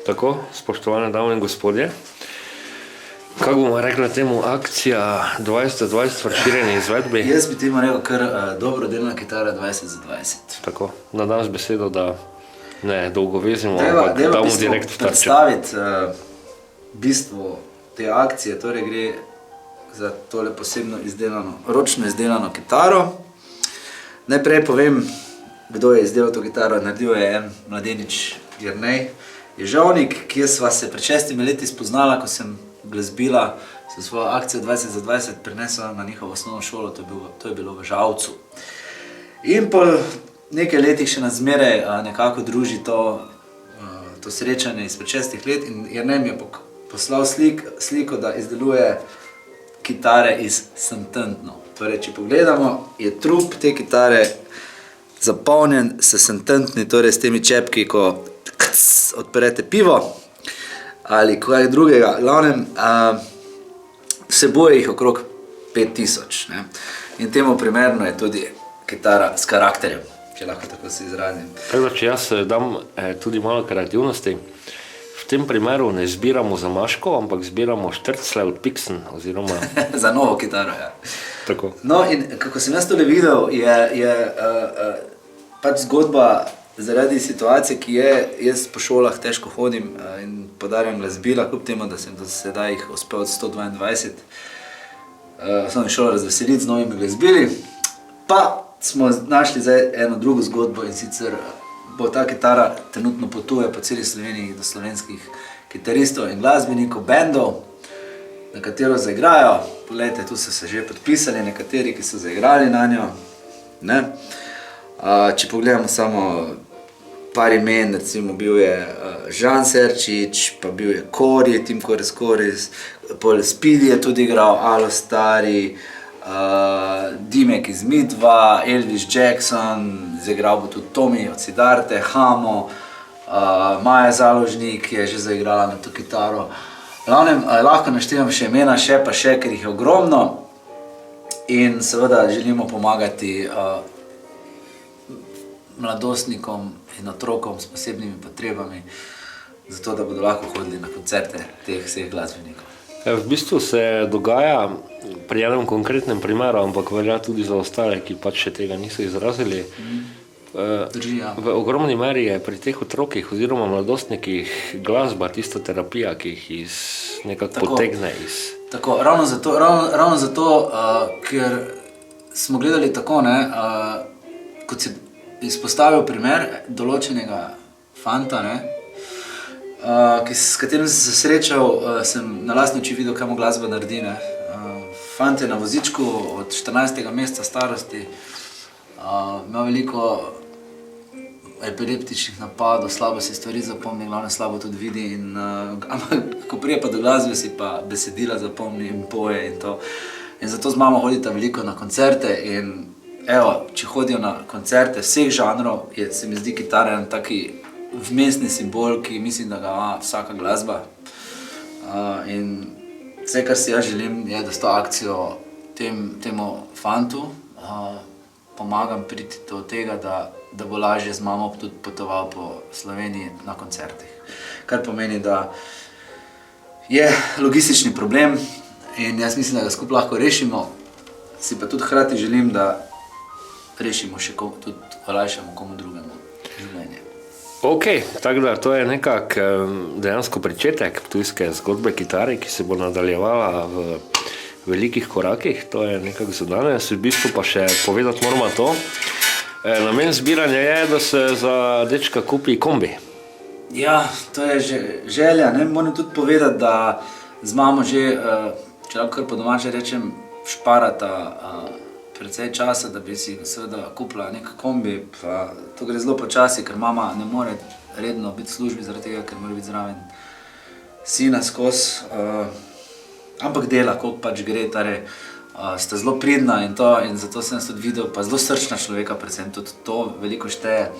Tako, spoštovane dame in gospodje, kako bomo rekli temu, akcija 2020 v razširjeni izvedbi? Jaz bi temu rekel kar dobrodelna kitara 20 za 20. Tako, nadam z besedo, da ne dolgo vezimo, ampak damo direkt v tarčo. Predstaviti bistvo te akcije, torej gre za tole posebno izdelano, ročno izdelano kitaro. Najprej povem, kdo je izdelal to kitaro. Naredil je en mladenič Jernej Ježovnik, kjer sva se pred 6 leti spoznala, ko sem glasbila za svojo akcijo 20 za 20 prinesla na njihovo osnovno šolo, to je bilo v Žalcu. In po nekaj letih še nas zmeraj nekako druži to srečanje izpred 6 let in Jernej mi je poslal sliko, da izdeluje kitare iz sententno. Torej, če pogledamo, je trup te kitare zapolnjen s sententni, torej s temi čepki, ko odperete pivo ali kaj drugega. Glavnem, vsebuje jih okrog 5000. In temu primerno je tudi kitara s karakterjem, če lahko tako se izrazim. Tako, če jaz dam tudi malo kreativnosti, v tem primeru ne zbiramo za maško, ampak zbiramo štrcle od Pixen, oziroma... za novo kitaro, ja. Tako. No, in kako sem jaz tole videl, je pač zgodba zaradi situacije, ki je, jaz po šolah težko hodim in podarjam glasbila, kljub temu, da sem do sedaj jih uspel od 122 osnovnih šol razveseliti z novimi glasbili. Pa smo našli zdaj eno drugo zgodbo in sicer bo ta kitara trenutno potuje po celi Sloveniji do slovenskih kitaristov in glasbenikov, bendov, na katero zaigrajo. Poglejte, tu so se že podpisali nekateri, ki so zaigrali na njo. Ne? Če pogledamo samo par imen, recimo bil je Žan Serčič, pa bil je Kori, Tim Koris, pol Speedy je tudi igral, Alo Stari, Dimek iz Midva, Elvis Jackson, zaigral bo tudi Tomi od Sidarte, Hamo, Maja Založnik je že zaigrala na to kitaro. Glavnem, lahko naštevam še imena, še, ker jih je ogromno in seveda želimo pomagati mladostnikom in otrokom s posebnimi potrebami, zato da bodo lahko hodili na koncerte teh vseh glasbenikov. V bistvu se dogaja pri enem konkretnem primeru, ampak velja tudi za ostale, ki pač še tega niso izrazili. V ogromni meri je pri teh otrokih oziroma mladostnikih glasba tista terapija, ki jih nekako potegne iz... Tako, ravno zato, ker smo gledali tako, kot si izpostavil primer določenega fanta, s katerim sem se srečal, sem na lastne oči videl, kaj mu glasba naredi. Fant je na vozičku od 14. meseca starosti, imel veliko epileptičnih napadov, slabo si stvari zapomni, glavno slabo tudi vidi, ampak ko prije pa do glasbe si pa besedila zapomni in poje in to. In zato z mamo hodita veliko na koncerte in evo, če hodijo na koncerte vseh žanrov, se mi zdi kitara en taki vmesni simbol, ki mislim, da ga ima vsaka glasba. In vse, kar si jaz želim, je, da s to akcijo temu fantu pomagam priti do tega, da bo lažje z mamo tudi potoval po Sloveniji na koncertih. Kar pomeni, da je logistični problem in jaz mislim, da ga skupaj lahko rešimo. Si pa tudi hkrati želim, da rešimo še tudi olajšamo komu drugemu življenje. Ok, tako da to je nekak dejansko pričetek ptujske zgodbe kitare, ki se bo nadaljevala v velikih korakih. To je nekako za danes. V bistvu pa še povedati moramo to. Namen zbiranja je, da se za dečka kupi kombi. Ja, to je želja. Moram tudi povedati, da z mamo že, če lahko kar po domače rečem, šparata precej časa, da bi si seveda kupila nek kombi. To gre zelo počasi, ker mama ne more redno biti v službi, zaradi tega, ker mora biti zraven sina skozi. Ampak dela, koliko pač gre, sta zelo pridna in to, in zato sem tudi videl, pa zelo srčna človeka, predvsem tudi to veliko šteje,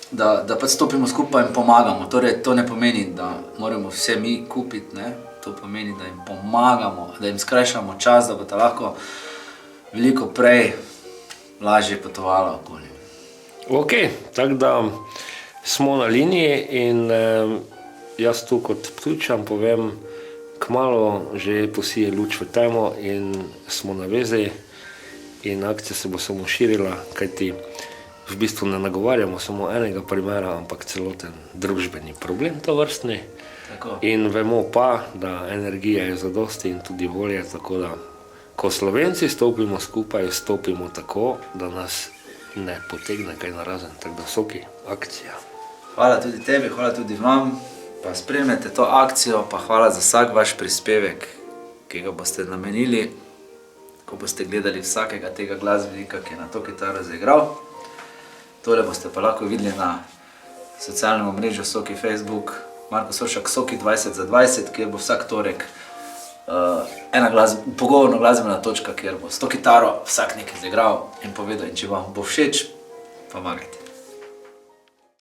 da pač stopimo skupaj in pomagamo. Torej, to ne pomeni, da moramo vse mi kupiti, to pomeni, da jim pomagamo, da jim skrajšamo čas, da bo ta lahko veliko prej lažje potovala okoli. Ok, tako da smo na liniji in jaz tu kot Ptujčan povem, kmalu že posije luč v temo in smo na vezi in akcija se bo samo širila, kajti v bistvu ne nagovarjamo samo enega primera, ampak celoten družbeni problem tovrstni. In vemo pa, da energija je zadosti in tudi volje, tako da ko Slovenci stopimo skupaj, stopimo tako, da nas ne potegne kaj narazen, tako da Soki, akcija. Hvala tudi tebi, hvala tudi vam, pa spremljate to akcijo, pa hvala za vsak vaš prispevek, ki ga boste namenili, ko boste gledali vsakega tega glasbenika, ki je na to kitaro zaigral. Tole boste pa lahko videli na socialnem omrežju Soki Facebook, Marko Soršak Soki 20/20, kjer bo vsak torek ena pogovorna glasbena točka, kjer bo s to kitaro vsak nekaj zaigral in povedal, in če vam bo všeč, pomagajte.